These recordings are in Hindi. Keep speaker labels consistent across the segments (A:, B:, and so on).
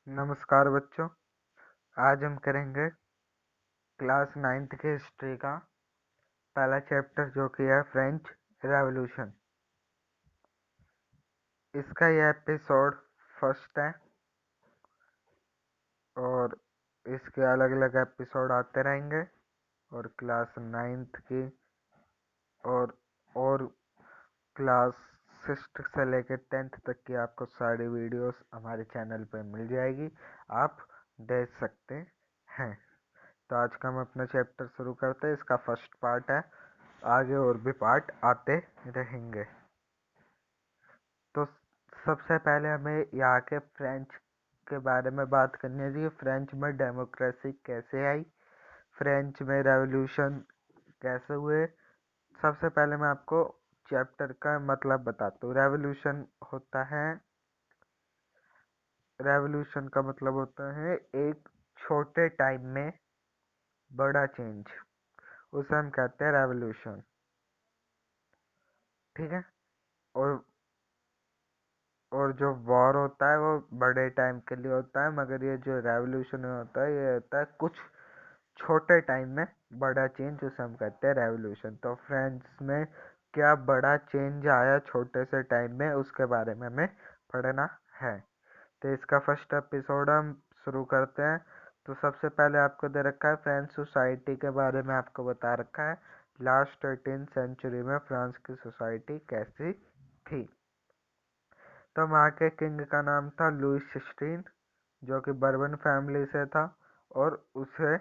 A: नमस्कार बच्चों। आज हम करेंगे क्लास 9th के हिस्ट्री का पहला चैप्टर जो कि है फ्रेंच रेवोल्यूशन। इसका यह एपिसोड फर्स्ट है और इसके अलग अलग एपिसोड आते रहेंगे और क्लास 9th की और क्लास 6th से लेकर 10th तक की आपको सारी वीडियोस हमारे चैनल पर मिल जाएगी, आप देख सकते हैं। तो आज का हम अपना चैप्टर शुरू करते हैं। इसका फर्स्ट पार्ट है, आगे और भी पार्ट आते रहेंगे। तो सबसे पहले हमें यहाँ के फ्रेंच के बारे में बात करनी है। फ्रेंच में डेमोक्रेसी कैसे आई, फ्रेंच में रेवोल्यूशन कैसे हुए। सबसे पहले मैं आपको चैप्टर का मतलब बताता हूँ। रेवोल्यूशन का मतलब होता है एक छोटे टाइम में बड़ा चेंज, उसे हम कहते हैं रेवोल्यूशन। ठीक है। और और जो वॉर होता है वो बड़े टाइम के लिए होता है, मगर ये जो रेवोल्यूशन होता है ये होता है कुछ छोटे टाइम में बड़ा चेंज, उसे हम कहते हैं रेवोल्यूशन। तो फ्रेंच में क्या बड़ा चेंज आया छोटे से टाइम में, उसके बारे में हमें पढ़ना है। तो इसका फर्स्ट एपिसोड हम शुरू करते हैं। तो सबसे पहले आपको दे रखा है फ्रेंच सोसाइटी के बारे में, आपको बता रखा है लास्ट 18th सेंचुरी में फ्रांस की सोसाइटी कैसी थी। तो वहाँ के किंग का नाम था लुइस 16, जो कि बर्बन फैमिली से था और उसे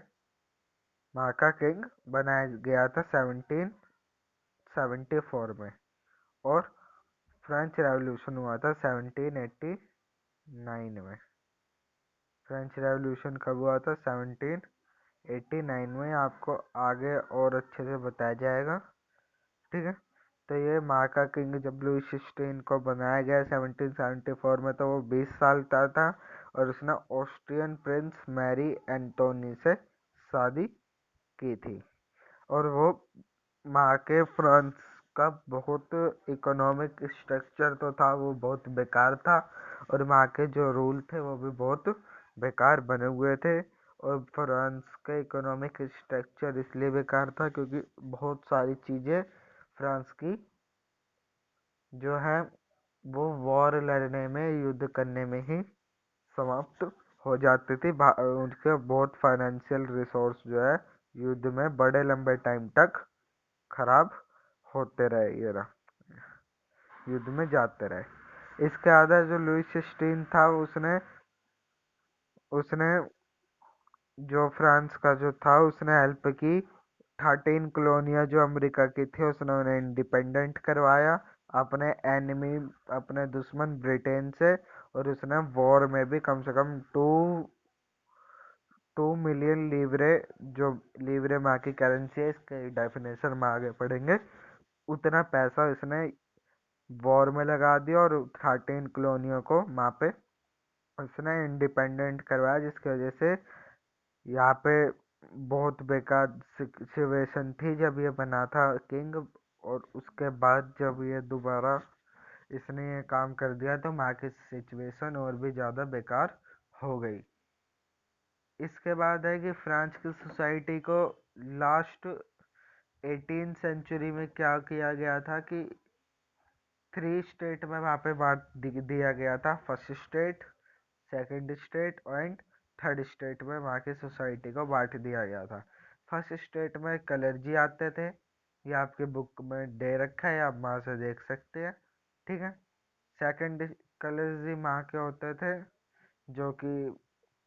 A: वहाँ का किंग बनाया गया था 1774 में। और फ्रेंच रेवोल्यूशन हुआ था 1789 में। फ्रेंच रेवोल्यूशन कब हुआ था? 1789 में। आपको आगे और अच्छे से बताया जाएगा। ठीक है। तो ये माँ का किंग जब लुइस 16 को बनाया गया 1774 में, तो वो 20 साल का था और उसने ऑस्ट्रियन प्रिंस मैरी एंटोनी से शादी की थी। और वो वहाँ के फ्रांस का बहुत इकोनॉमिक स्ट्रक्चर तो था, वो बहुत बेकार था और वहाँ के जो रूल थे वो भी बहुत बेकार बने हुए थे। और फ्रांस का इकोनॉमिक स्ट्रक्चर इसलिए बेकार था क्योंकि बहुत सारी चीज़ें फ्रांस की जो है वो वॉर लड़ने में, युद्ध करने में ही समाप्त हो जाती थी। उनके बहुत फाइनेंशियल रिसोर्स जो है युद्ध में बड़े लंबे टाइम तक खराब होते रहे, ये रहा, युद्ध में जाते रहे। इसके आधा जो लुइस 16 था उसने उसने जो फ्रांस का जो था उसने हेल्प की। 13 कॉलोनियाँ जो अमेरिका की थी उसने उन्हें इंडिपेंडेंट करवाया अपने एनिमी, अपने दुश्मन ब्रिटेन से। और उसने वॉर में भी कम से कम 2 मिलियन लीवरे, जो लीवरे माँ की करेंसी है, इसके डेफिनेशन में आगे पढ़ेंगे, उतना पैसा इसने वॉर में लगा दिया और 13 कॉलोनियों को वहाँ पे उसने इंडिपेंडेंट करवाया, जिसकी वजह से यहाँ पे बहुत बेकार सिचुएशन थी जब ये बना था किंग। और उसके बाद जब ये दोबारा इसने ये काम कर दिया तो वहाँ की सिचुएशन और भी ज़्यादा बेकार हो गई। इसके बाद है कि फ्रांस की सोसाइटी को लास्ट 18th सेंचुरी में क्या किया गया था कि 3 स्टेट में वहाँ पे बांट दिया गया था। First state, second state and third state में वहाँ की सोसाइटी को बांट दिया गया था। फर्स्ट स्टेट में कलर्जी आते थे, ये आपके बुक में दे रखा है, आप वहाँ से देख सकते हैं। ठीक है। सेकंड कलर्जी वहाँ के होते थे जो कि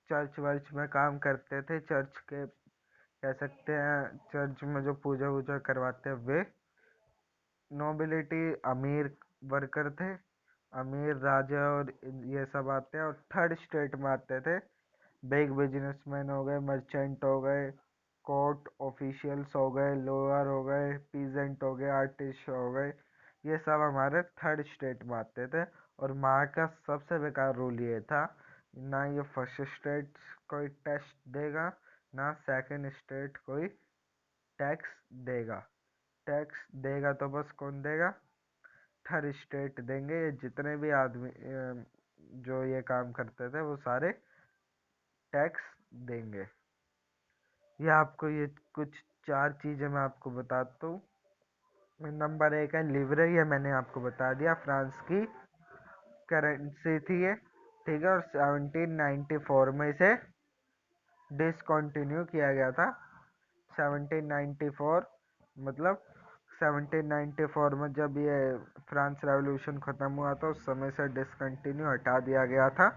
A: चर्च वर्च में काम करते थे, चर्च के कह सकते हैं, चर्च में जो पूजा वूजा करवाते हैं वे। नोबिलिटी अमीर वर्कर थे, अमीर राजा और ये सब आते हैं। और थर्ड स्टेट में आते थे बिग बिजनेसमैन हो गए, मर्चेंट हो गए, कोर्ट ऑफिशियल्स हो गए, लॉयर हो गए, पीजेंट हो गए, आर्टिस्ट हो गए, ये सब हमारे थर्ड स्टेट में आते थे। और वहाँ का सबसे बेकार रूल ये था, ना ये फर्स्ट स्टेट कोई टैक्स देगा, ना सेकंड स्टेट कोई टैक्स देगा। टैक्स देगा तो बस कौन देगा? थर्ड स्टेट देंगे। ये जितने भी आदमी जो ये काम करते थे वो सारे टैक्स देंगे। ये आपको ये कुछ 4 चीज़ें मैं आपको बताता हूँ। नंबर 1 है लिवरे, ये मैंने आपको बता दिया, फ्रांस की करेंसी थी ये, ठीक है, और 1794 में इसे डिसकंटिन्यू किया गया था। 1794 मतलब 1794 में जब ये फ्रांस रेवोल्यूशन ख़त्म हुआ था उस समय से डिसकंटिन्यू हटा दिया गया था।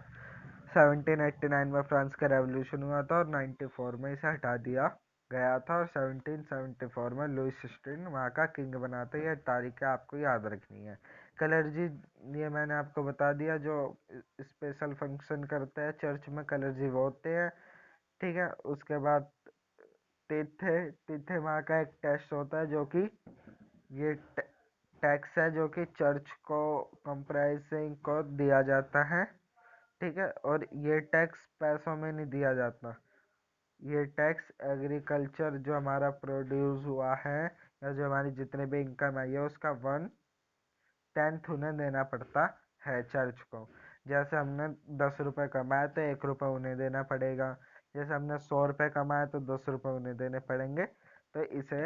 A: 1789 में फ्रांस का रेवोल्यूशन हुआ था और 94 में इसे हटा दिया गया था, और 1774 में लुइस 16 वहाँ का किंग बना था। ये तारीखें आपको याद रखनी है। कलरजी, ये मैंने आपको बता दिया, जो स्पेशल फंक्शन करते हैं चर्च में कलरजी वो होते हैं, ठीक है। उसके बाद तिथे, तिथे माँ का एक टेस्ट होता है जो कि ये टैक्स है जो कि चर्च को कंप्राइजिंग को दिया जाता है, ठीक है। और ये टैक्स पैसों में नहीं दिया जाता, ये टैक्स एग्रीकल्चर जो हमारा प्रोड्यूस हुआ है या जो हमारी जितने भी इनकम आई है उसका 1/10 उन्हें देना पड़ता है चर्च को। जैसे हमने 10 रुपये कमाए तो 1 रुपये उन्हें देना पड़ेगा, जैसे हमने 100 रुपये कमाए तो 10 रुपये उन्हें देने पड़ेंगे, तो इसे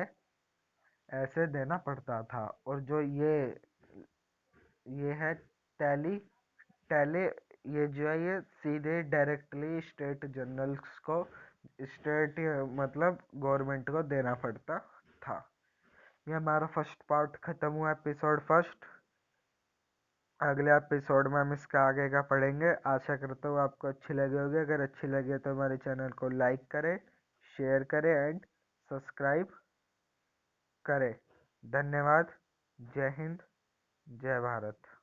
A: ऐसे देना पड़ता था। और जो ये है टैली, टैली, ये जो है ये सीधे डायरेक्टली स्टेट जनरल्स को, स्टेट मतलब गवर्नमेंट को देना पड़ता था। ये हमारा फर्स्ट पार्ट खत्म हुआ, एपिसोड फर्स्ट। अगले एपिसोड में हम इसका आगे का पढ़ेंगे। आशा करता हूँ आपको अच्छी लगी होगी। अगर अच्छी लगी तो हमारे चैनल को लाइक करें, शेयर करें एंड सब्सक्राइब करें। धन्यवाद। जय हिंद, जय भारत।